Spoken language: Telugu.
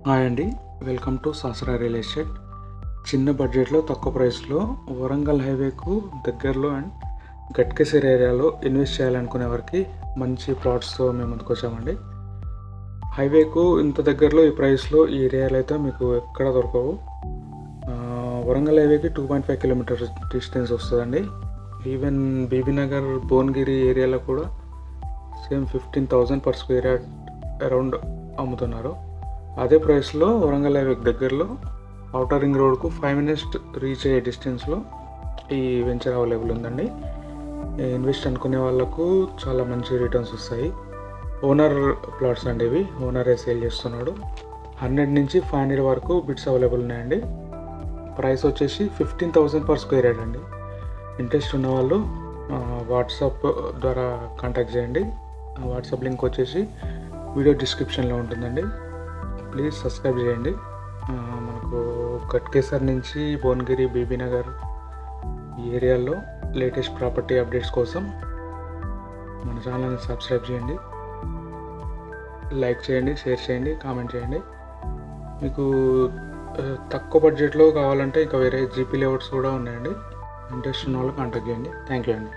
హాయ్ అండి, వెల్కమ్ టు సాసరా రియల్ ఎస్టేట్. చిన్న బడ్జెట్లో తక్కువ ప్రైస్లో వరంగల్ హైవేకు దగ్గరలో అండ్ గట్కేసర్ ఏరియాలో ఇన్వెస్ట్ చేయాలనుకునే వారికి మంచి ప్లాట్స్తో మేము ముందుకు వచ్చామండి. హైవేకు ఇంత దగ్గరలో ఈ ప్రైస్లో ఈ ఏరియాలో అయితే మీకు ఎక్కడ దొరకవు. వరంగల్ హైవేకి 2.5 కిలోమీటర్స్ డిస్టెన్స్ వస్తుందండి. ఈవెన్ బీబీ నగర్, భువనగిరి ఏరియాలో కూడా same 15,000 per square yard around అమ్ముతున్నారు. అదే ప్రైస్లో వరంగల్ హైవే దగ్గరలో ఔటర్ రింగ్ రోడ్కు 5 minutes రీచ్ అయ్యే డిస్టెన్స్లో ఈ వెంచర్ అవైలబుల్ ఉందండి. ఇన్వెస్ట్ అనుకునే వాళ్ళకు చాలా మంచి రిటర్న్స్ వస్తాయి. ఓనర్ ప్లాట్స్ అండి ఇవి, ఓనరే సేల్ చేస్తున్నాడు. 100 నుంచి 500 వరకు బిట్స్ అవైలబుల్ ఉన్నాయండి. ప్రైస్ వచ్చేసి 15,000 పర్ స్క్వేర్ యార్డ్ అండి. ఇంట్రెస్ట్ ఉన్న వాళ్ళు వాట్సాప్ ద్వారా కాంటాక్ట్ చేయండి. వాట్సాప్ లింక్ వచ్చేసి వీడియో డిస్క్రిప్షన్లో ఉంటుందండి. ప్లీజ్ సబ్స్క్రైబ్ చేయండి. మనకు గట్కేసర్ నుంచి భువనగిరి, బీబీ నగర్ ఈ ఏరియాలో లేటెస్ట్ ప్రాపర్టీ అప్డేట్స్ కోసం మన ఛానల్ని సబ్స్క్రైబ్ చేయండి, లైక్ చేయండి, షేర్ చేయండి, కామెంట్ చేయండి. మీకు తక్కువ బడ్జెట్లో కావాలంటే ఇంకా వేరే జీపీ లేఅవుట్స్ కూడా ఉన్నాయండి. ఇంట్రెస్ట్ ఉన్న వాళ్ళు కాంటాక్ట్ చేయండి. థ్యాంక్ యూ అండి.